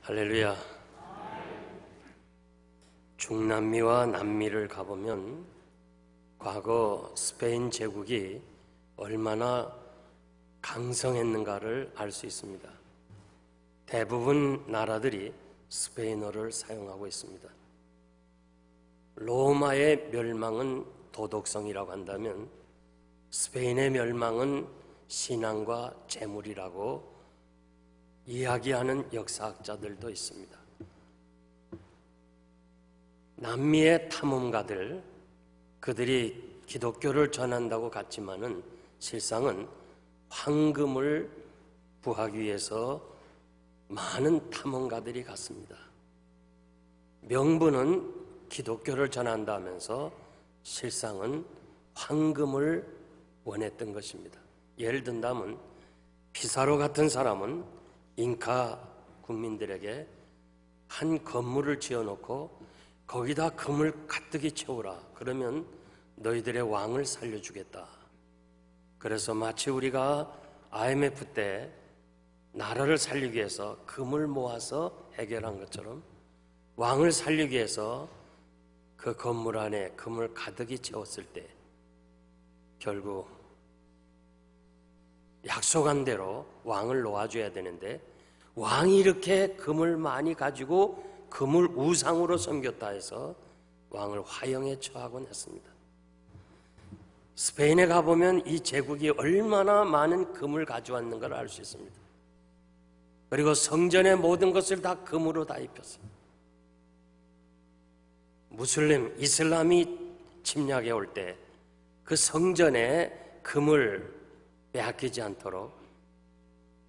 할렐루야. 중남미와 남미를 가보면 과거 스페인 제국이 얼마나 강성했는가를 알 수 있습니다. 대부분 나라들이 스페인어를 사용하고 있습니다. 로마의 멸망은 도덕성이라고 한다면 스페인의 멸망은 신앙과 재물이라고 이야기하는 역사학자들도 있습니다. 남미의 탐험가들, 그들이 기독교를 전한다고 갔지만은 실상은 황금을 구하기 위해서 많은 탐험가들이 갔습니다. 명분은 기독교를 전한다면서 실상은 황금을 원했던 것입니다. 예를 든다면 피사로 같은 사람은 잉카 국민들에게 한 건물을 지어놓고 거기다 금을 가득히 채우라. 그러면 너희들의 왕을 살려주겠다. 그래서 마치 우리가 IMF 때 나라를 살리기 위해서 금을 모아서 해결한 것처럼 왕을 살리기 위해서 그 건물 안에 금을 가득히 채웠을 때 결국 약속한 대로 왕을 놓아줘야 되는데 왕이 이렇게 금을 많이 가지고 금을 우상으로 섬겼다 해서 왕을 화형에 처하곤 했습니다. 스페인에 가보면 이 제국이 얼마나 많은 금을 가져왔는가를 알 수 있습니다. 그리고 성전의 모든 것을 다 금으로 다 입혔어요. 무슬림, 이슬람이 침략해 올 때 그 성전에 금을 빼앗기지 않도록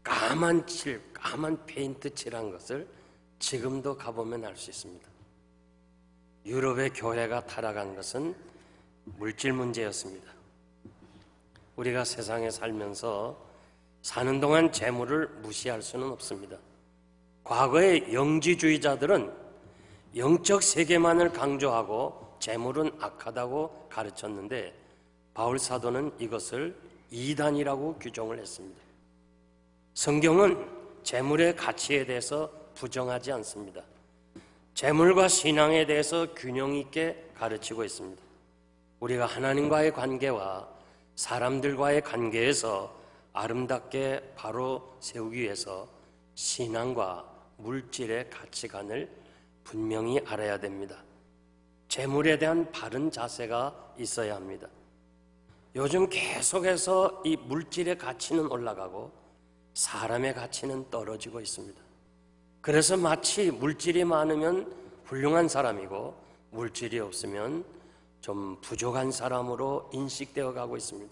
까만 페인트 칠한 것을 지금도 가보면 알 수 있습니다. 유럽의 교회가 타락한 것은 물질 문제였습니다. 우리가 세상에 살면서 사는 동안 재물을 무시할 수는 없습니다. 과거의 영지주의자들은 영적 세계만을 강조하고 재물은 악하다고 가르쳤는데 바울 사도는 이것을 이단이라고 규정을 했습니다. 성경은 재물의 가치에 대해서 부정하지 않습니다. 재물과 신앙에 대해서 균형 있게 가르치고 있습니다. 우리가 하나님과의 관계와 사람들과의 관계에서 아름답게 바로 세우기 위해서 신앙과 물질의 가치관을 분명히 알아야 됩니다. 재물에 대한 바른 자세가 있어야 합니다. 요즘 계속해서 이 물질의 가치는 올라가고 사람의 가치는 떨어지고 있습니다. 그래서 마치 물질이 많으면 훌륭한 사람이고 물질이 없으면 좀 부족한 사람으로 인식되어 가고 있습니다.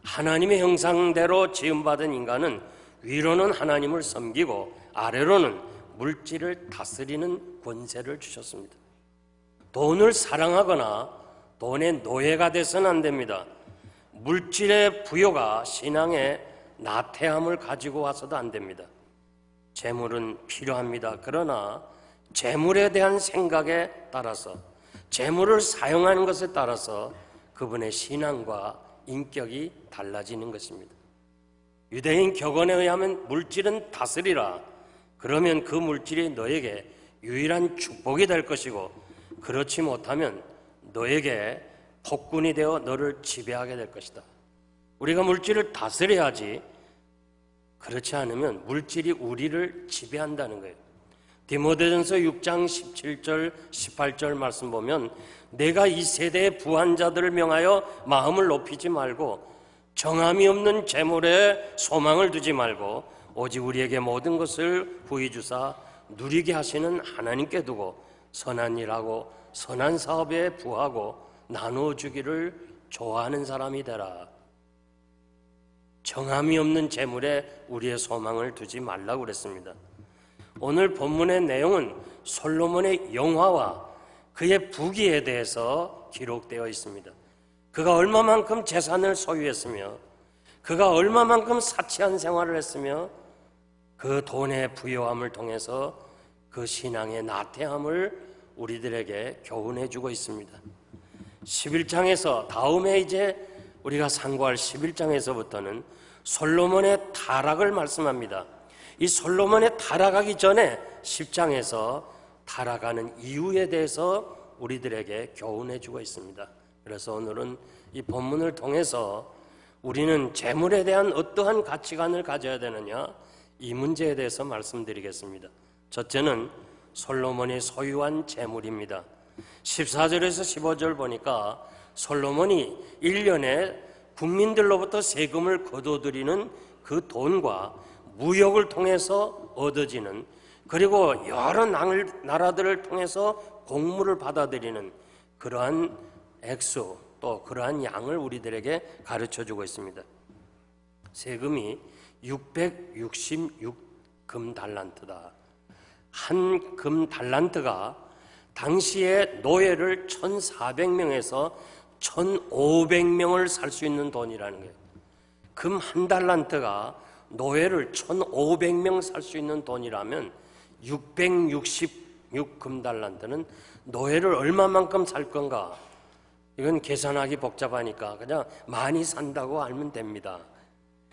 하나님의 형상대로 지음받은 인간은 위로는 하나님을 섬기고 아래로는 물질을 다스리는 권세를 주셨습니다. 돈을 사랑하거나 돈의 노예가 돼서는 안 됩니다. 물질의 부여가 신앙의 나태함을 가지고 와서도 안 됩니다. 재물은 필요합니다. 그러나 재물에 대한 생각에 따라서 재물을 사용하는 것에 따라서 그분의 신앙과 인격이 달라지는 것입니다. 유대인 격언에 의하면 물질은 다스리라. 그러면 그 물질이 너에게 유일한 축복이 될 것이고 그렇지 못하면 너에게 폭군이 되어 너를 지배하게 될 것이다. 우리가 물질을 다스려야지 그렇지 않으면 물질이 우리를 지배한다는 거예요. 디모데전서 6장 17절 18절 말씀 보면 내가 이 세대의 부한 자들을 명하여 마음을 높이지 말고 정함이 없는 재물에 소망을 두지 말고 오직 우리에게 모든 것을 후히 주사 누리게 하시는 하나님께 두고 선한 일하고 선한 사업에 부하고 나누어 주기를 좋아하는 사람이 되라. 정함이 없는 재물에 우리의 소망을 두지 말라고 그랬습니다. 오늘 본문의 내용은 솔로몬의 영화와 그의 부귀에 대해서 기록되어 있습니다. 그가 얼마만큼 재산을 소유했으며 그가 얼마만큼 사치한 생활을 했으며 그 돈의 부요함을 통해서 그 신앙의 나태함을 우리들에게 교훈해 주고 있습니다. 11장에서 다음에 이제 우리가 상고할 11장에서부터는 솔로몬의 타락을 말씀합니다. 이 솔로몬의 타락하기 전에 10장에서 타락하는 이유에 대해서 우리들에게 교훈해 주고 있습니다. 그래서 오늘은 이 본문을 통해서 우리는 재물에 대한 어떠한 가치관을 가져야 되느냐, 이 문제에 대해서 말씀드리겠습니다. 첫째는 솔로몬이 소유한 재물입니다. 14절에서 15절 보니까 솔로몬이 1년에 국민들로부터 세금을 거둬들이는 그 돈과 무역을 통해서 얻어지는, 그리고 여러 나라들을 통해서 공물을 받아들이는 그러한 액수, 또 그러한 양을 우리들에게 가르쳐주고 있습니다. 세금이 666금 달란트다. 한 금 달란트가 당시에 노예를 1,400명에서 1,500명을 살 수 있는 돈이라는 거예요. 금 한 달란트가 노예를 1,500명 살 수 있는 돈이라면 666금 달란트는 노예를 얼마만큼 살 건가? 이건 계산하기 복잡하니까 그냥 많이 산다고 알면 됩니다.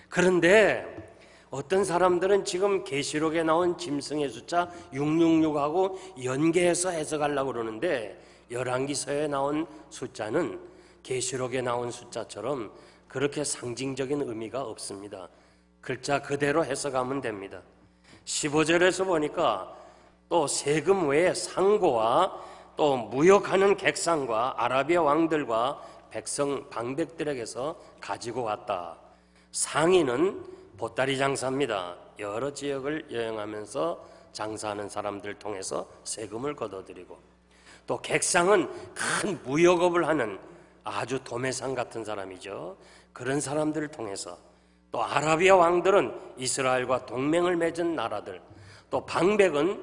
그런데 어떤 사람들은 지금 계시록에 나온 짐승의 숫자 666하고 연계해서 해석하려고 그러는데, 열왕기서에 나온 숫자는 계시록에 나온 숫자처럼 그렇게 상징적인 의미가 없습니다. 글자 그대로 해석하면 됩니다. 15절에서 보니까 또 세금 외에 상고와 또 무역하는 객상과 아라비아 왕들과 백성 방백들에게서 가지고 왔다. 상인은 보따리 장사입니다. 여러 지역을 여행하면서 장사하는 사람들 통해서 세금을 걷어들이고, 또 객상은 큰 무역업을 하는 아주 도매상 같은 사람이죠. 그런 사람들을 통해서, 또 아라비아 왕들은 이스라엘과 동맹을 맺은 나라들, 또 방백은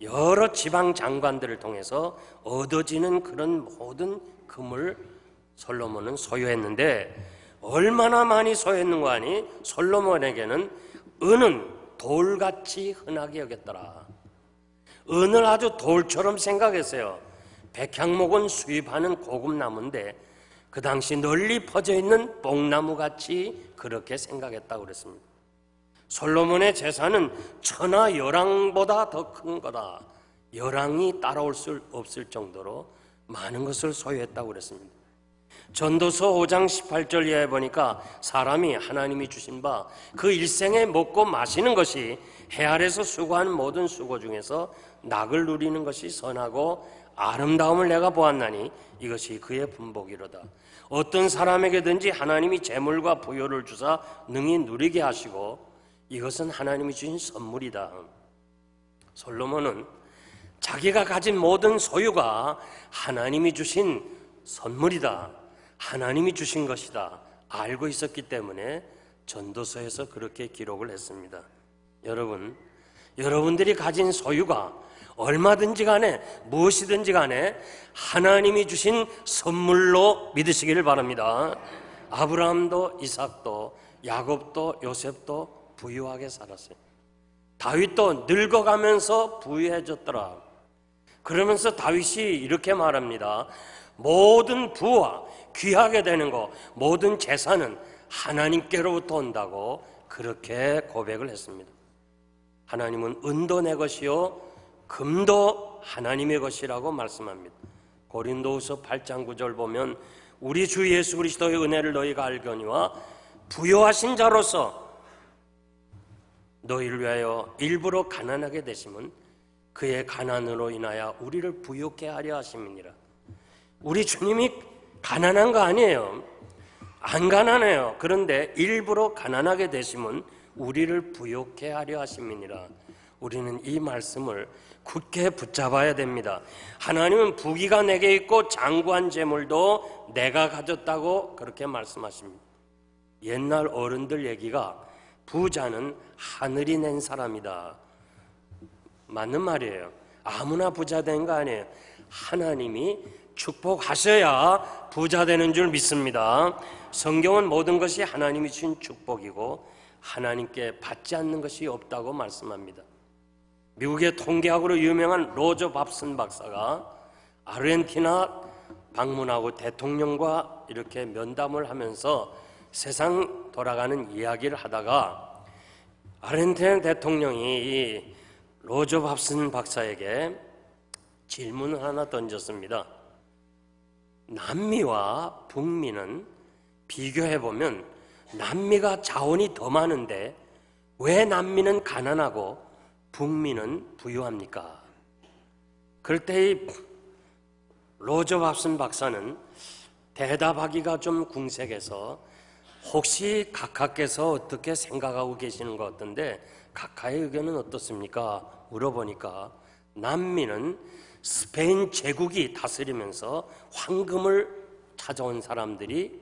여러 지방 장관들을 통해서 얻어지는 그런 모든 금을 솔로몬은 소유했는데, 얼마나 많이 소유했는가 하니 솔로몬에게는 은은 돌같이 흔하게 여겼더라. 은을 아주 돌처럼 생각했어요. 백향목은 수입하는 고급 나무인데 그 당시 널리 퍼져 있는 뽕나무같이 그렇게 생각했다고 그랬습니다. 솔로몬의 재산은 천하 열왕보다 더 큰 거다. 열왕이 따라올 수 없을 정도로 많은 것을 소유했다고 그랬습니다. 전도서 5장 18절 이하에 보니까 사람이 하나님이 주신 바 그 일생에 먹고 마시는 것이 해 아래서 수고하는 모든 수고 중에서 낙을 누리는 것이 선하고 아름다움을 내가 보았나니 이것이 그의 분복이로다. 어떤 사람에게든지 하나님이 재물과 부요를 주사 능히 누리게 하시고 이것은 하나님이 주신 선물이다. 솔로몬은 자기가 가진 모든 소유가 하나님이 주신 선물이다, 하나님이 주신 것이다 알고 있었기 때문에 전도서에서 그렇게 기록을 했습니다. 여러분들이 가진 소유가 얼마든지 간에 무엇이든지 간에 하나님이 주신 선물로 믿으시기를 바랍니다. 아브라함도 이삭도 야곱도 요셉도 부유하게 살았어요. 다윗도 늙어가면서 부유해졌더라. 그러면서 다윗이 이렇게 말합니다. 모든 부와 귀하게 되는 것, 모든 재산은 하나님께로부터 온다고 그렇게 고백을 했습니다. 하나님은 은도 내 것이요 금도 하나님의 것이라고 말씀합니다. 고린도후서 8장 9절 보면 우리 주 예수 그리스도의 은혜를 너희가 알거니와 부요하신 자로서 너희를 위하여 일부러 가난하게 되심은 그의 가난으로 인하여 우리를 부요케 하려 하심이니라. 우리 주님이 가난한 거 아니에요. 안 가난해요. 그런데 일부러 가난하게 되심은 우리를 부요케 하려 하심이니라. 우리는 이 말씀을 굳게 붙잡아야 됩니다. 하나님은 부귀가 내게 있고 장구한 재물도 내가 가졌다고 그렇게 말씀하십니다. 옛날 어른들 얘기가 부자는 하늘이 낸 사람이다. 맞는 말이에요. 아무나 부자 된 거 아니에요. 하나님이 축복하셔야 부자 되는 줄 믿습니다. 성경은 모든 것이 하나님이 주신 축복이고 하나님께 받지 않는 것이 없다고 말씀합니다. 미국의 통계학으로 유명한 로저 밥슨 박사가 아르헨티나 방문하고 대통령과 이렇게 면담을 하면서 세상 돌아가는 이야기를 하다가 아르헨티나 대통령이 이 로저 밥슨 박사에게 질문을 하나 던졌습니다. 남미와 북미는 비교해보면 남미가 자원이 더 많은데 왜 남미는 가난하고 북미는 부유합니까? 그럴 때 이 로저 밥슨 박사는 대답하기가 좀 궁색해서 혹시 각하께서 어떻게 생각하고 계시는 것 같던데 각하의 의견은 어떻습니까? 물어보니까 남미는 스페인 제국이 다스리면서 황금을 찾아온 사람들이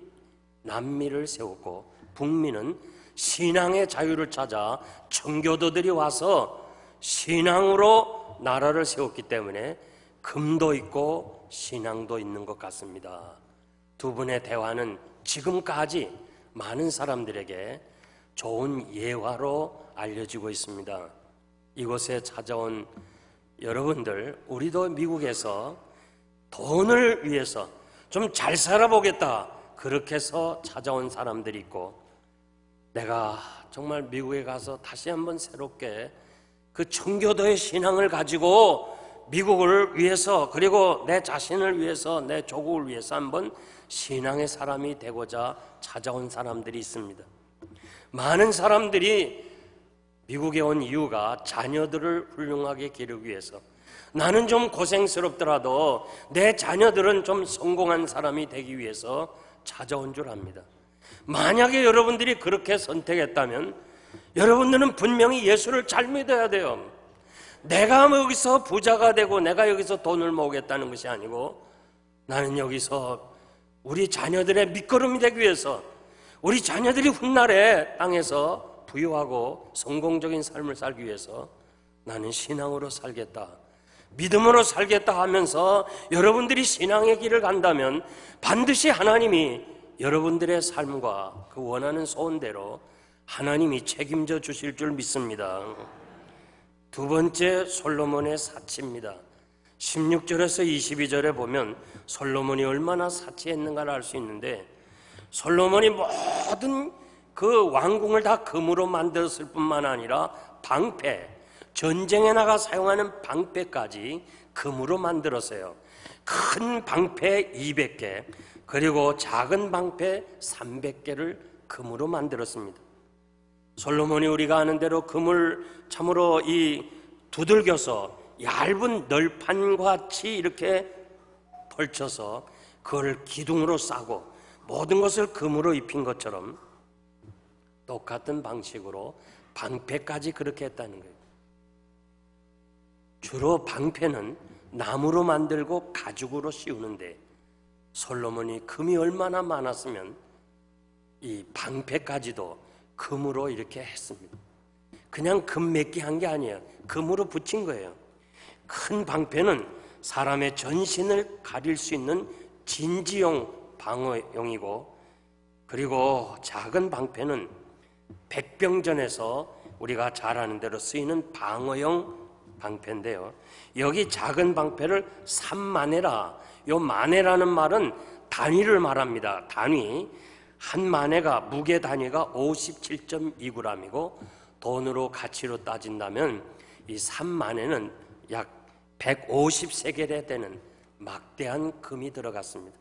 남미를 세웠고 북미는 신앙의 자유를 찾아 청교도들이 와서 신앙으로 나라를 세웠기 때문에 금도 있고 신앙도 있는 것 같습니다. 두 분의 대화는 지금까지 많은 사람들에게 좋은 예화로 알려지고 있습니다. 이곳에 찾아온 여러분들, 우리도 미국에서 돈을 위해서 좀 잘 살아보겠다 그렇게 해서 찾아온 사람들이 있고, 내가 정말 미국에 가서 다시 한번 새롭게 그 청교도의 신앙을 가지고 미국을 위해서 그리고 내 자신을 위해서 내 조국을 위해서 한번 신앙의 사람이 되고자 찾아온 사람들이 있습니다. 많은 사람들이 미국에 온 이유가 자녀들을 훌륭하게 기르기 위해서, 나는 좀 고생스럽더라도 내 자녀들은 좀 성공한 사람이 되기 위해서 찾아온 줄 압니다. 만약에 여러분들이 그렇게 선택했다면 여러분들은 분명히 예수를 잘 믿어야 돼요. 내가 여기서 부자가 되고 내가 여기서 돈을 모으겠다는 것이 아니고, 나는 여기서 우리 자녀들의 밑거름이 되기 위해서, 우리 자녀들이 훗날에 땅에서 부유하고 성공적인 삶을 살기 위해서 나는 신앙으로 살겠다, 믿음으로 살겠다 하면서 여러분들이 신앙의 길을 간다면 반드시 하나님이 여러분들의 삶과 그 원하는 소원대로 하나님이 책임져 주실 줄 믿습니다. 두 번째, 솔로몬의 사치입니다. 16절에서 22절에 보면 솔로몬이 얼마나 사치했는가를 알 수 있는데, 솔로몬이 모든 그 왕궁을 다 금으로 만들었을 뿐만 아니라 방패, 전쟁에 나가 사용하는 방패까지 금으로 만들었어요. 큰 방패 200개, 그리고 작은 방패 300개를 금으로 만들었습니다. 솔로몬이 우리가 아는 대로 금을 참으로 이 두들겨서 얇은 널판과 같이 이렇게 펼쳐서 그걸 기둥으로 싸고 모든 것을 금으로 입힌 것처럼 똑같은 방식으로 방패까지 그렇게 했다는 거예요. 주로 방패는 나무로 만들고 가죽으로 씌우는데 솔로몬이 금이 얼마나 많았으면 이 방패까지도 금으로 이렇게 했습니다. 그냥 금 몇 개 한 게 아니에요. 금으로 붙인 거예요. 큰 방패는 사람의 전신을 가릴 수 있는 진지용 방어용이고, 그리고 작은 방패는 백병전에서 우리가 잘 아는 대로 쓰이는 방어용 방패인데요, 여기 작은 방패를 삼마네라, 요 마네라는 말은 단위를 말합니다. 단위, 한 마네가 무게 단위가 57.2g이고 돈으로 가치로 따진다면 이 3마네는 약 150세겔에 되는 막대한 금이 들어갔습니다.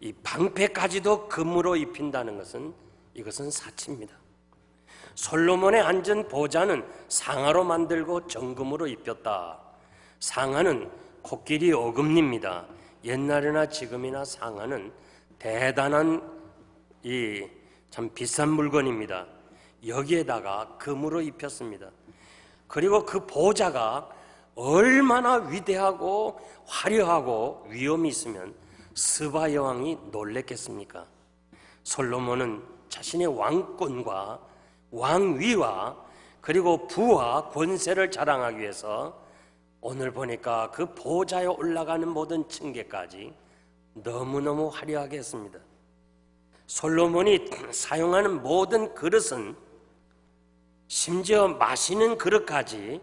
이 방패까지도 금으로 입힌다는 것은, 이것은 사치입니다. 솔로몬의 앉은 보좌는 상아로 만들고 정금으로 입혔다. 상아는 코끼리 어금니입니다. 옛날이나 지금이나 상아는 대단한 이 참 비싼 물건입니다. 여기에다가 금으로 입혔습니다. 그리고 그 보좌가 얼마나 위대하고 화려하고 위엄이 있으면 스바 여왕이 놀랬겠습니까? 솔로몬은 자신의 왕권과 왕위와 그리고 부와 권세를 자랑하기 위해서 오늘 보니까 그 보좌에 올라가는 모든 층계까지 너무너무 화려하게 했습니다. 솔로몬이 사용하는 모든 그릇은, 심지어 마시는 그릇까지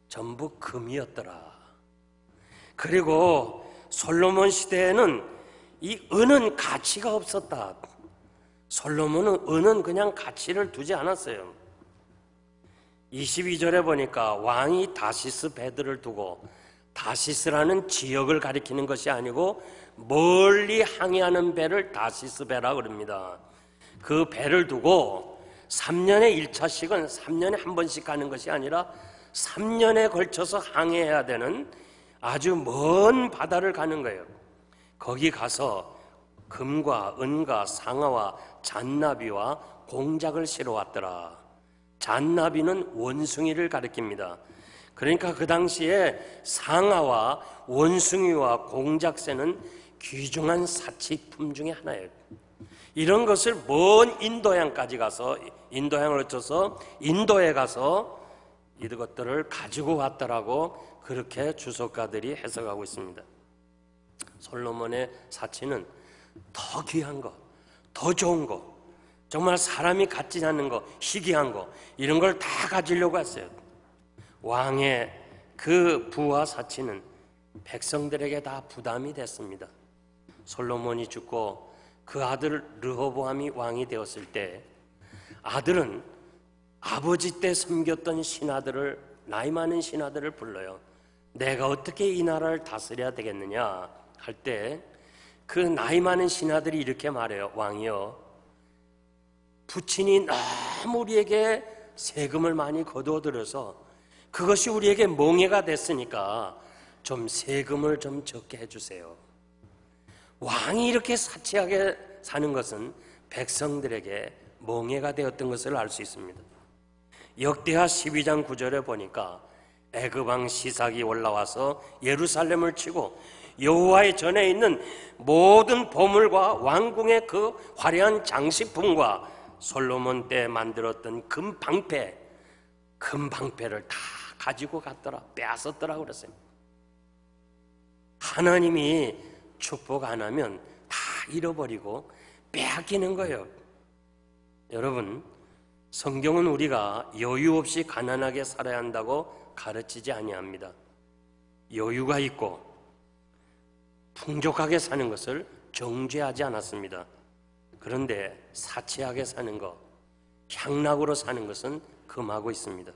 전부 금이었더라. 그리고 솔로몬 시대에는 이 은은 가치가 없었다. 솔로몬은 은은 그냥 가치를 두지 않았어요. 22절에 보니까 왕이 다시스 배들을 두고, 다시스라는 지역을 가리키는 것이 아니고 멀리 항해하는 배를 다시스 배라 그럽니다. 그 배를 두고 3년에 1차씩은 3년에 한 번씩 가는 것이 아니라 3년에 걸쳐서 항해해야 되는 아주 먼 바다를 가는 거예요. 거기 가서 금과 은과 상아와 잔나비와 공작을 실어왔더라. 잔나비는 원숭이를 가리킵니다. 그러니까 그 당시에 상아와 원숭이와 공작새는 귀중한 사치품 중에 하나예요. 이런 것을 먼 인도양까지 가서, 인도양을 거쳐서 인도에 가서 이것들을 가지고 왔더라고 그렇게 주석가들이 해석하고 있습니다. 솔로몬의 사치는 더 귀한 거, 더 좋은 거, 정말 사람이 갖지 않는 거, 희귀한 거, 이런 걸 다 가지려고 했어요. 왕의 그 부와 사치는 백성들에게 다 부담이 됐습니다. 솔로몬이 죽고 그 아들 르호보암이 왕이 되었을 때, 아들은 아버지 때 섬겼던 신하들을, 나이 많은 신하들을 불러요. 내가 어떻게 이 나라를 다스려야 되겠느냐 할 때 그 나이 많은 신하들이 이렇게 말해요. 왕이여, 부친이 너무 우리에게 세금을 많이 거두어들여서 그것이 우리에게 멍해가 됐으니까 좀 세금을 좀 적게 해주세요. 왕이 이렇게 사치하게 사는 것은 백성들에게 멍해가 되었던 것을 알 수 있습니다. 역대하 12장 9절에 보니까 애굽왕 시삭이 올라와서 예루살렘을 치고 여호와의 전에 있는 모든 보물과 왕궁의 그 화려한 장식품과 솔로몬 때 만들었던 금방패를 다 가지고 갔더라, 빼앗았더라 그랬어요. 하나님이 축복 안 하면 다 잃어버리고 빼앗기는 거예요. 여러분, 성경은 우리가 여유 없이 가난하게 살아야 한다고 가르치지 아니합니다. 여유가 있고 풍족하게 사는 것을 정죄하지 않았습니다. 그런데 사치하게 사는 것, 향락으로 사는 것은 금하고 있습니다.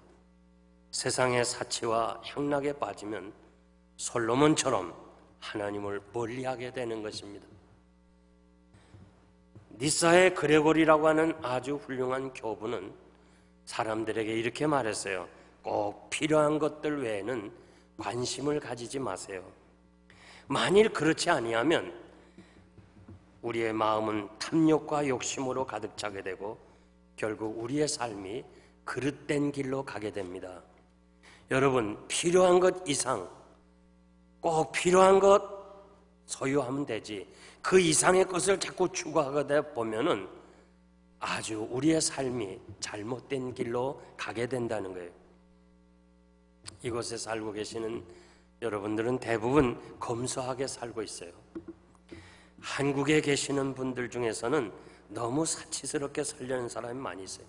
세상의 사치와 향락에 빠지면 솔로몬처럼 하나님을 멀리하게 되는 것입니다. 니사의 그레고리라고 하는 아주 훌륭한 교부는 사람들에게 이렇게 말했어요. 꼭 필요한 것들 외에는 관심을 가지지 마세요. 만일 그렇지 아니하면 우리의 마음은 탐욕과 욕심으로 가득 차게 되고 결국 우리의 삶이 그릇된 길로 가게 됩니다. 여러분, 필요한 것 이상, 꼭 필요한 것 소유하면 되지, 그 이상의 것을 자꾸 추구하다 보면은 아주 우리의 삶이 잘못된 길로 가게 된다는 거예요. 이곳에 살고 계시는 여러분들은 대부분 검소하게 살고 있어요. 한국에 계시는 분들 중에서는 너무 사치스럽게 살려는 사람이 많이 있어요.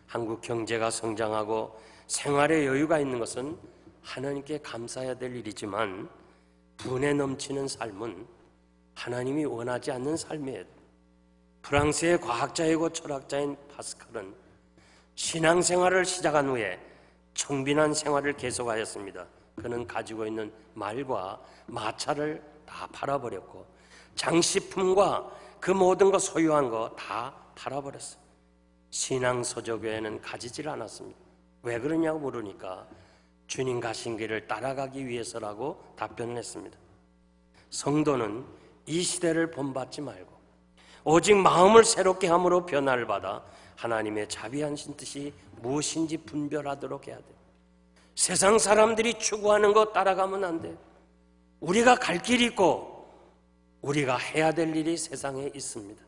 한국 경제가 성장하고 생활에 여유가 있는 것은 하나님께 감사해야 될 일이지만 분에 넘치는 삶은 하나님이 원하지 않는 삶이에요. 프랑스의 과학자이고 철학자인 파스칼은 신앙생활을 시작한 후에 청빈한 생활을 계속하였습니다. 그는 가지고 있는 말과 마차를 다 팔아버렸고 장식품과 그 모든 거 소유한 거 다 팔아버렸어요. 신앙서적교회는 가지질 않았습니다. 왜 그러냐고 물으니까 주님 가신 길을 따라가기 위해서라고 답변을 했습니다. 성도는 이 시대를 본받지 말고 오직 마음을 새롭게 함으로 변화를 받아 하나님의 자비하신 뜻이 무엇인지 분별하도록 해야 돼요. 세상 사람들이 추구하는 것 따라가면 안 돼요. 우리가 갈 길이 있고 우리가 해야 될 일이 세상에 있습니다.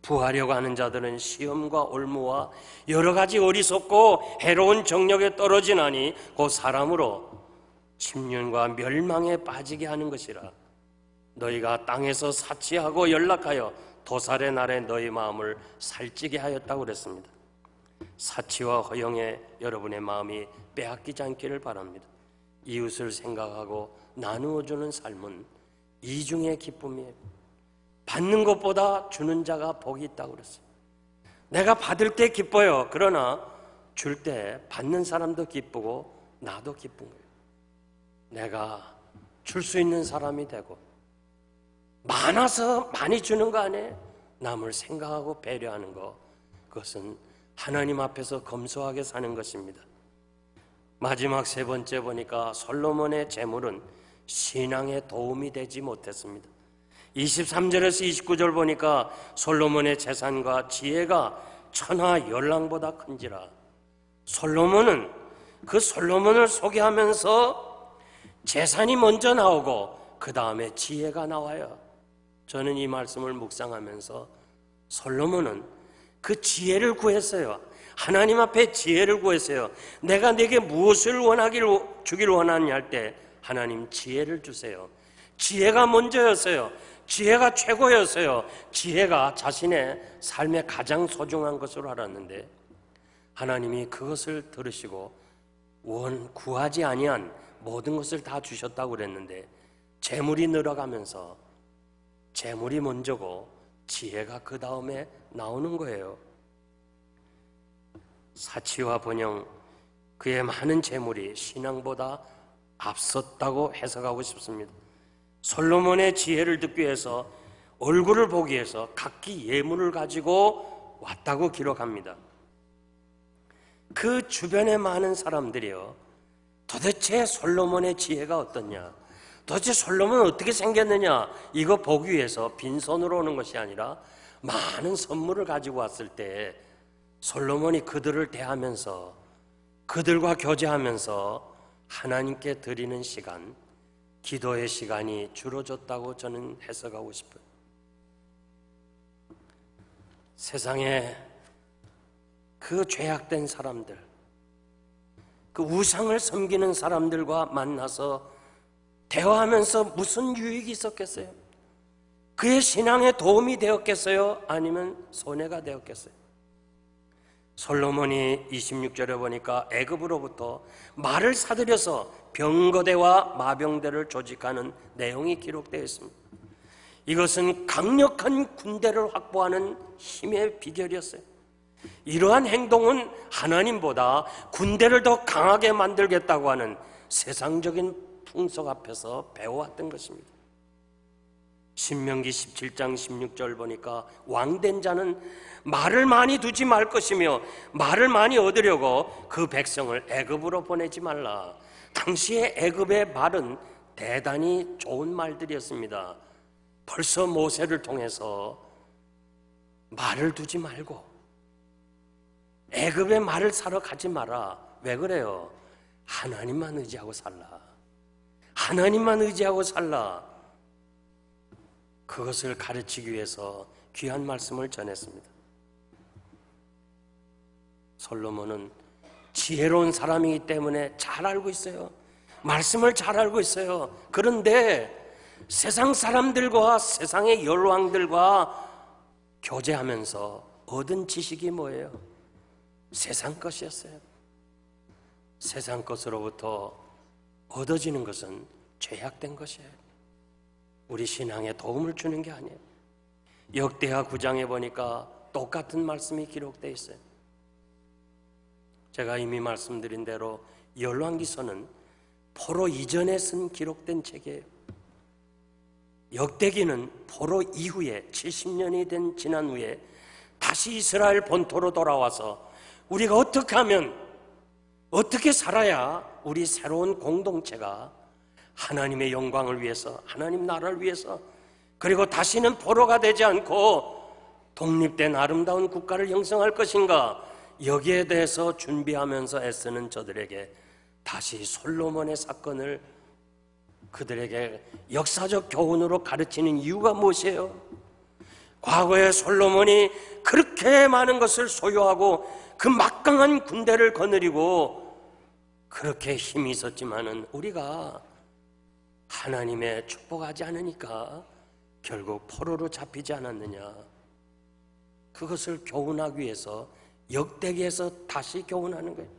부하려고 하는 자들은 시험과 올무와 여러 가지 어리석고 해로운 정력에 떨어지나니 그 사람으로 침륜과 멸망에 빠지게 하는 것이라. 너희가 땅에서 사치하고 연락하여 도살의 날에 너희 마음을 살찌게 하였다고 그랬습니다. 사치와 허영에 여러분의 마음이 빼앗기지 않기를 바랍니다. 이웃을 생각하고 나누어주는 삶은 이중의 기쁨이에요. 받는 것보다 주는 자가 복이 있다고 그랬어요. 내가 받을 때 기뻐요. 그러나 줄 때 받는 사람도 기쁘고 나도 기쁜 거예요. 내가 줄 수 있는 사람이 되고, 많아서 많이 주는 거 아니에요? 남을 생각하고 배려하는 거, 그것은 하나님 앞에서 검소하게 사는 것입니다. 마지막 세 번째 보니까 솔로몬의 재물은 신앙에 도움이 되지 못했습니다. 23절에서 29절 보니까 솔로몬의 재산과 지혜가 천하 열랑보다 큰지라. 솔로몬은 그 솔로몬을 소개하면서 재산이 먼저 나오고 그 다음에 지혜가 나와요. 저는 이 말씀을 묵상하면서 솔로몬은 그 지혜를 구했어요. 하나님 앞에 지혜를 구했어요. 내가 내게 무엇을 주길 원하느냐 할 때 하나님 지혜를 주세요. 지혜가 먼저였어요. 지혜가 최고였어요. 지혜가 자신의 삶의 가장 소중한 것으로 알았는데 하나님이 그것을 들으시고 구하지 아니한 모든 것을 다 주셨다고 그랬는데 재물이 늘어가면서 재물이 먼저고 지혜가 그 다음에 나오는 거예요. 사치와 번영, 그의 많은 재물이 신앙보다 앞섰다고 해석하고 싶습니다. 솔로몬의 지혜를 듣기 위해서 얼굴을 보기 위해서 각기 예물을 가지고 왔다고 기록합니다. 그 주변에 많은 사람들이요, 도대체 솔로몬의 지혜가 어떻냐, 도대체 솔로몬은 어떻게 생겼느냐, 이거 보기 위해서 빈손으로 오는 것이 아니라 많은 선물을 가지고 왔을 때 솔로몬이 그들을 대하면서 그들과 교제하면서 하나님께 드리는 시간, 기도의 시간이 줄어졌다고 저는 해석하고 싶어요. 세상에 그 죄악된 사람들, 그 우상을 섬기는 사람들과 만나서 대화하면서 무슨 유익이 있었겠어요? 그의 신앙에 도움이 되었겠어요? 아니면 손해가 되었겠어요? 솔로몬이 26절에 보니까 애굽으로부터 말을 사들여서 병거대와 마병대를 조직하는 내용이 기록되어 있습니다. 이것은 강력한 군대를 확보하는 힘의 비결이었어요. 이러한 행동은 하나님보다 군대를 더 강하게 만들겠다고 하는 세상적인 풍속 앞에서 배워왔던 것입니다. 신명기 17장 16절 보니까 왕된 자는 말을 많이 두지 말 것이며 말을 많이 얻으려고 그 백성을 애굽으로 보내지 말라. 당시에 애굽의 말은 대단히 좋은 말들이었습니다. 벌써 모세를 통해서 말을 두지 말고 애굽의 말을 사러 가지 마라. 왜 그래요? 하나님만 의지하고 살라. 하나님만 의지하고 살라. 그것을 가르치기 위해서 귀한 말씀을 전했습니다. 솔로몬은 지혜로운 사람이기 때문에 잘 알고 있어요. 말씀을 잘 알고 있어요. 그런데 세상 사람들과 세상의 열왕들과 교제하면서 얻은 지식이 뭐예요? 세상 것이었어요. 세상 것으로부터 얻어지는 것은 죄악된 것이에요. 우리 신앙에 도움을 주는 게 아니에요. 역대하 9장에 보니까 똑같은 말씀이 기록되어 있어요. 제가 이미 말씀드린 대로 열왕기서는 포로 이전에 쓴 기록된 책이에요. 역대기는 포로 이후에 70년이 지난 후에 다시 이스라엘 본토로 돌아와서 우리가 어떻게 하면, 어떻게 살아야 우리 새로운 공동체가 하나님의 영광을 위해서, 하나님 나라를 위해서, 그리고 다시는 포로가 되지 않고 독립된 아름다운 국가를 형성할 것인가, 여기에 대해서 준비하면서 애쓰는 저들에게 다시 솔로몬의 사건을 그들에게 역사적 교훈으로 가르치는 이유가 무엇이에요? 과거에 솔로몬이 그렇게 많은 것을 소유하고 그 막강한 군대를 거느리고 그렇게 힘이 있었지만은 우리가 하나님의 축복하지 않으니까 결국 포로로 잡히지 않았느냐. 그것을 교훈하기 위해서 역대기에서 다시 교훈하는 거예요.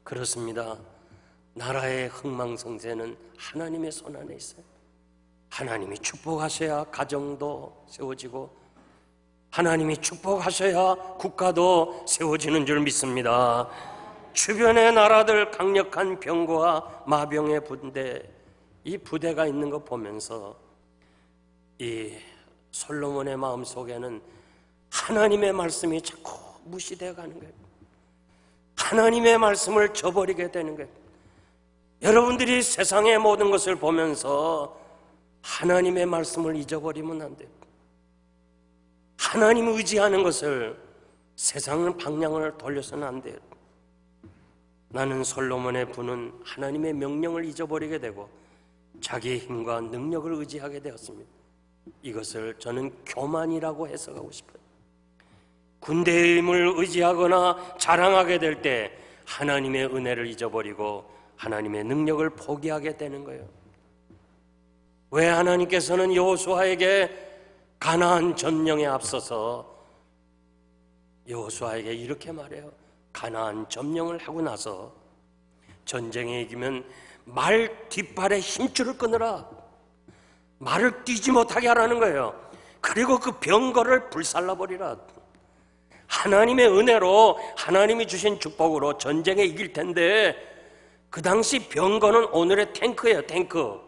그렇습니다. 나라의 흥망성쇠는 하나님의 손 안에 있어요. 하나님이 축복하셔야 가정도 세워지고, 하나님이 축복하셔야 국가도 세워지는 줄 믿습니다. 주변의 나라들 강력한 병거와 마병의 부대, 이 부대가 있는 거 보면서 이 솔로몬의 마음속에는 하나님의 말씀이 자꾸 무시되어 가는 거예요. 하나님의 말씀을 저버리게 되는 거예요. 여러분들이 세상의 모든 것을 보면서 하나님의 말씀을 잊어버리면 안 돼요. 하나님 의지하는 것을 세상은 방향을 돌려서는 안 돼요. 나는 솔로몬의 부는 하나님의 명령을 잊어버리게 되고 자기의 힘과 능력을 의지하게 되었습니다. 이것을 저는 교만이라고 해석하고 싶어요. 군대의 힘을 의지하거나 자랑하게 될 때 하나님의 은혜를 잊어버리고 하나님의 능력을 포기하게 되는 거예요. 왜 하나님께서는 여호수아에게 가나안 점령에 앞서서 여호수아에게 이렇게 말해요. 가나안 점령을 하고 나서 전쟁에 이기면 말 뒷발에 힘줄을 끊으라. 말을 뛰지 못하게 하라는 거예요. 그리고 그 병거를 불살라버리라. 하나님의 은혜로 하나님이 주신 축복으로 전쟁에 이길 텐데 그 당시 병거는 오늘의 탱크예요. 탱크.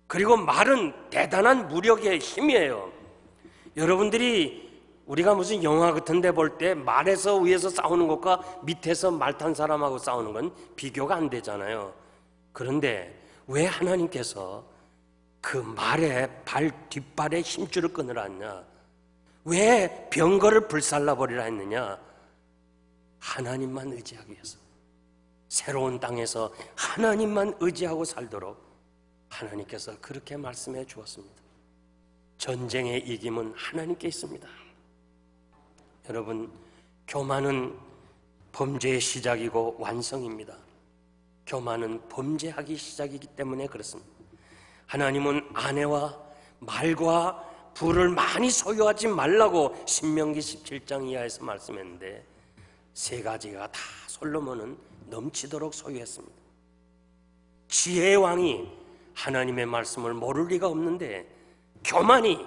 그리고 말은 대단한 무력의 힘이에요. 여러분들이 우리가 무슨 영화 같은 데 볼 때 말에서 위에서 싸우는 것과 밑에서 말 탄 사람하고 싸우는 건 비교가 안 되잖아요. 그런데 왜 하나님께서 그 말에 뒷발에 힘줄을 끊으라 했냐? 왜 병거를 불살라버리라 했느냐? 하나님만 의지하기 위해서, 새로운 땅에서 하나님만 의지하고 살도록 하나님께서 그렇게 말씀해 주었습니다. 전쟁의 이김은 하나님께 있습니다. 여러분, 교만은 범죄의 시작이고 완성입니다. 교만은 범죄하기 시작이기 때문에 그렇습니다. 하나님은 아내와 말과 부를 많이 소유하지 말라고 신명기 17장 이하에서 말씀했는데 세 가지가 다 솔로몬은 넘치도록 소유했습니다. 지혜의 왕이 하나님의 말씀을 모를 리가 없는데 교만이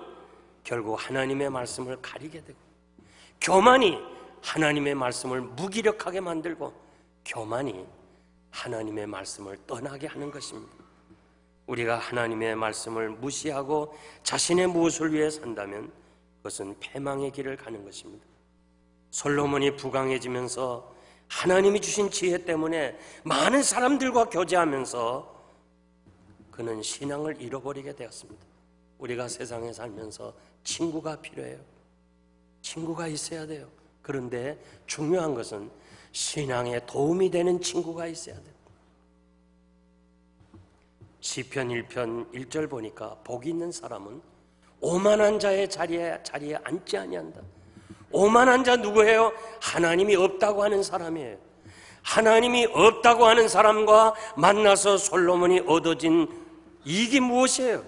결국 하나님의 말씀을 가리게 되고, 교만이 하나님의 말씀을 무기력하게 만들고, 교만이 하나님의 말씀을 떠나게 하는 것입니다. 우리가 하나님의 말씀을 무시하고 자신의 무엇을 위해 산다면 그것은 패망의 길을 가는 것입니다. 솔로몬이 부강해지면서 하나님이 주신 지혜 때문에 많은 사람들과 교제하면서 그는 신앙을 잃어버리게 되었습니다. 우리가 세상에 살면서 친구가 필요해요. 친구가 있어야 돼요. 그런데 중요한 것은 신앙에 도움이 되는 친구가 있어야 돼요. 시편 1편 1절 보니까 복이 있는 사람은 오만한 자의 자리에 앉지 아니한다. 오만한 자 누구예요? 하나님이 없다고 하는 사람이에요. 하나님이 없다고 하는 사람과 만나서 솔로몬이 얻어진 이익이 무엇이에요?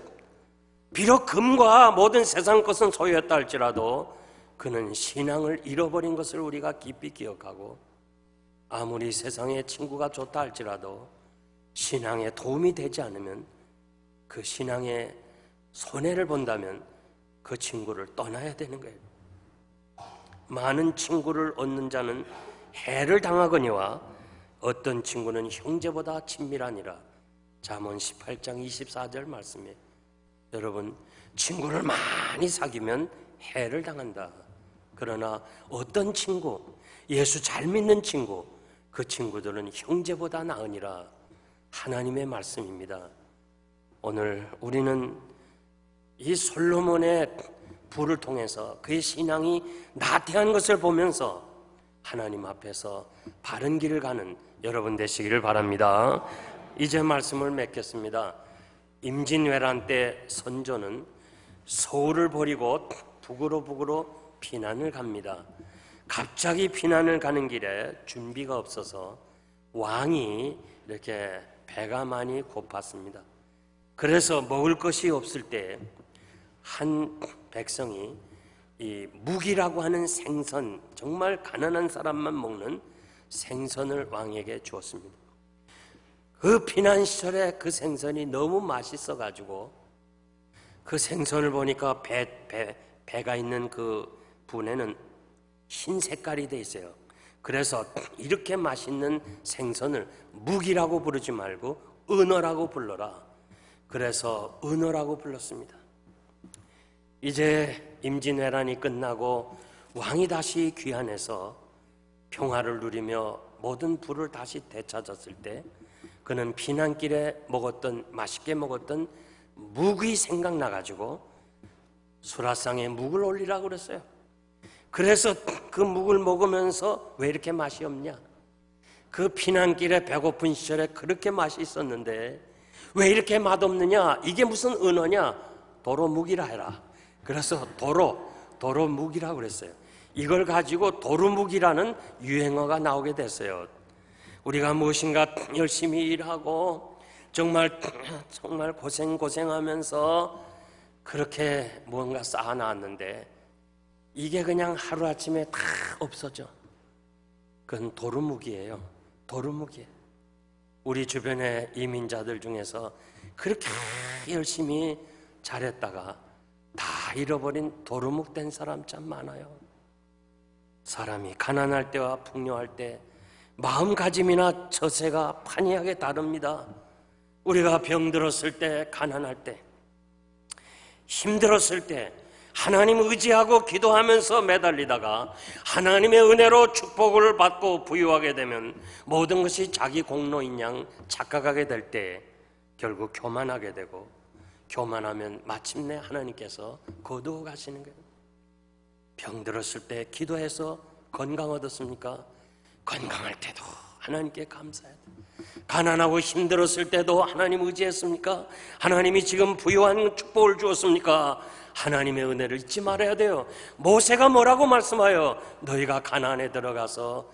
비록 금과 모든 세상 것은 소유했다 할지라도 그는 신앙을 잃어버린 것을 우리가 깊이 기억하고, 아무리 세상에 친구가 좋다 할지라도 신앙에 도움이 되지 않으면, 그 신앙에 손해를 본다면 그 친구를 떠나야 되는 거예요. 많은 친구를 얻는 자는 해를 당하거니와 어떤 친구는 형제보다 친밀하니라. 잠언 18장 24절 말씀에, 여러분, 친구를 많이 사귀면 해를 당한다. 그러나 어떤 친구, 예수 잘 믿는 친구, 그 친구들은 형제보다 나으니라. 하나님의 말씀입니다. 오늘 우리는 이 솔로몬의 부를 통해서 그의 신앙이 나태한 것을 보면서 하나님 앞에서 바른 길을 가는 여러분 되시기를 바랍니다. 이제 말씀을 맺겠습니다. 임진왜란 때 선조는 서울을 버리고 북으로 피난을 갑니다. 갑자기 피난을 가는 길에 준비가 없어서 왕이 이렇게 배가 많이 고팠습니다. 그래서 먹을 것이 없을 때 한 백성이 이 묵이라고 하는 생선, 정말 가난한 사람만 먹는 생선을 왕에게 주었습니다. 그 피난 시절에 그 생선이 너무 맛있어 가지고 그 생선을 보니까 배가 있는 그 분에는 흰 색깔이 돼 있어요. 그래서 이렇게 맛있는 생선을 묵이라고 부르지 말고 은어라고 불러라. 그래서 은어라고 불렀습니다. 이제 임진왜란이 끝나고 왕이 다시 귀환해서 평화를 누리며 모든 부를 다시 되찾았을 때 그는 피난길에 맛있게 먹었던 묵이 생각나가지고 수라상에 묵을 올리라고 그랬어요. 그래서 그 묵을 먹으면서 왜 이렇게 맛이 없냐? 그 피난길에 배고픈 시절에 그렇게 맛이 있었는데 왜 이렇게 맛없느냐? 이게 무슨 은어냐? 도로묵이라 해라. 그래서 도로묵이라고 그랬어요. 이걸 가지고 도루묵이라는 유행어가 나오게 됐어요. 우리가 무엇인가 열심히 일하고 정말 고생하면서 그렇게 무언가 쌓아놨는데 이게 그냥 하루아침에 다 없어져. 그건 도루묵이에요. 도루묵이에요. 우리 주변의 이민자들 중에서 그렇게 열심히 잘했다가 다 잃어버린 도루묵 된 사람 참 많아요. 사람이 가난할 때와 풍요할 때 마음가짐이나 처세가 판이하게 다릅니다. 우리가 병들었을 때, 가난할 때, 힘들었을 때 하나님 의지하고 기도하면서 매달리다가 하나님의 은혜로 축복을 받고 부유하게 되면 모든 것이 자기 공로인 양 착각하게 될 때 결국 교만하게 되고, 교만하면 마침내 하나님께서 거두어 가시는 거예요. 병들었을 때 기도해서 건강 얻었습니까? 건강할 때도 하나님께 감사해야 돼요. 가난하고 힘들었을 때도 하나님 의지했습니까? 하나님이 지금 부유한 축복을 주었습니까? 하나님의 은혜를 잊지 말아야 돼요. 모세가 뭐라고 말씀하여 너희가 가나안에 들어가서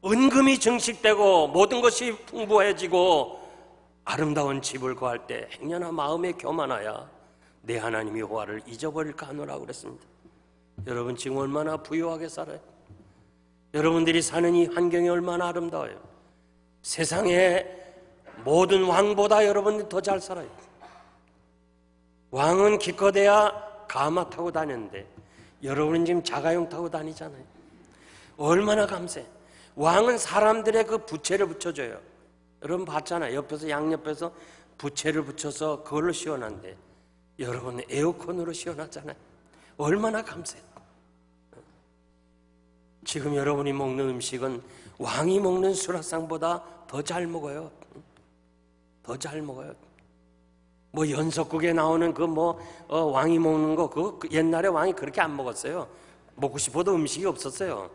은금이 증식되고 모든 것이 풍부해지고 아름다운 집을 구할 때 행여나 마음에 교만하여 내 하나님 여호와를 잊어버릴까 하노라고 그랬습니다. 여러분 지금 얼마나 부유하게 살아요? 여러분들이 사는 이 환경이 얼마나 아름다워요? 세상의 모든 왕보다 여러분들이 더 잘 살아요. 왕은 기껏해야 가마 타고 다녔는데 여러분은 지금 자가용 타고 다니잖아요. 얼마나 감사해. 왕은 사람들의 그 부채를 붙여줘요. 여러분 봤잖아요. 옆에서 양옆에서 부채를 붙여서 그걸로 시원한데 여러분은 에어컨으로 시원하잖아요. 얼마나 감사해. 지금 여러분이 먹는 음식은 왕이 먹는 수라상보다 더 잘 먹어요. 더 잘 먹어요. 뭐 연속국에 나오는 왕이 먹는 거 옛날에 왕이 그렇게 안 먹었어요. 먹고 싶어도 음식이 없었어요.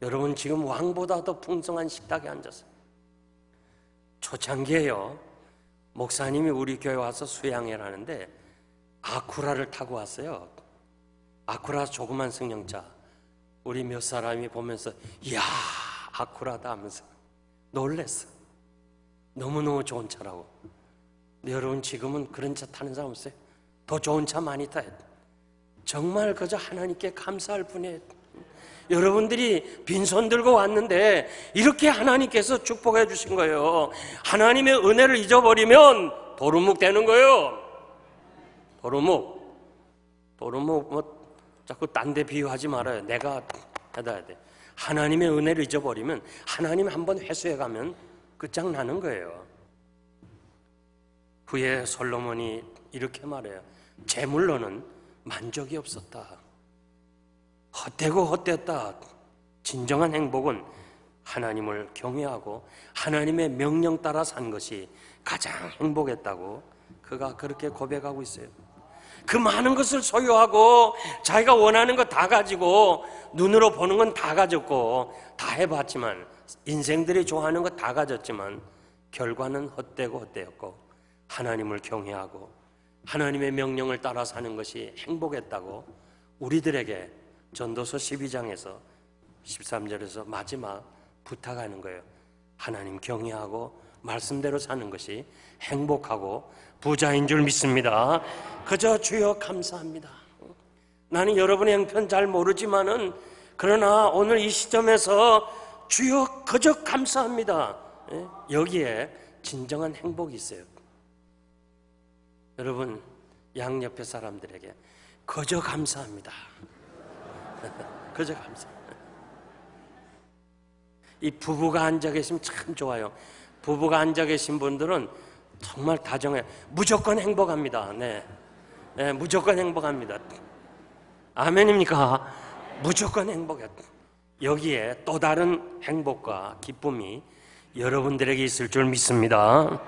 여러분 지금 왕보다 더 풍성한 식탁에 앉았어요. 초창기에요. 목사님이 우리 교회 와서 수양회를 하는데 아쿠라를 타고 왔어요. 아쿠라 조그만 승용차. 우리 몇 사람이 보면서 이야 아쿠라다 하면서 놀랬어. 너무너무 좋은 차라고. 근데 여러분 지금은 그런 차 타는 사람 없어요? 더 좋은 차 많이 타요. 정말 그저 하나님께 감사할 뿐이에요. 여러분들이 빈손 들고 왔는데 이렇게 하나님께서 축복해 주신 거예요. 하나님의 은혜를 잊어버리면 도루묵 되는 거예요. 도루묵 자꾸 딴 데 비유하지 말아요. 내가 해야 돼. 하나님의 은혜를 잊어버리면 하나님 한번 회수해 가면 끝장나는 거예요. 후에 솔로몬이 이렇게 말해요. 재물로는 만족이 없었다. 헛되고 헛되었다. 진정한 행복은 하나님을 경외하고 하나님의 명령 따라 산 것이 가장 행복했다고 그가 그렇게 고백하고 있어요. 그 많은 것을 소유하고 자기가 원하는 거 다 가지고 눈으로 보는 건 다 가졌고 다 해봤지만 인생들이 좋아하는 거 다 가졌지만 결과는 헛되고 헛되었고 하나님을 경외하고 하나님의 명령을 따라 사는 것이 행복했다고 우리들에게 전도서 12장에서 13절에서 마지막 부탁하는 거예요. 하나님 경외하고 말씀대로 사는 것이 행복하고 부자인 줄 믿습니다. 그저 주여 감사합니다. 나는 여러분의 형편 잘 모르지만은 그러나 오늘 이 시점에서 주여 그저 감사합니다. 여기에 진정한 행복이 있어요. 여러분 양옆의 사람들에게 그저 감사합니다. 그저 감사. 이 부부가 앉아 계시면 참 좋아요. 부부가 앉아 계신 분들은 정말 가정에 무조건 행복합니다. 네, 네, 무조건 행복합니다. 아멘입니까? 무조건 행복해. 여기에 또 다른 행복과 기쁨이 여러분들에게 있을 줄 믿습니다.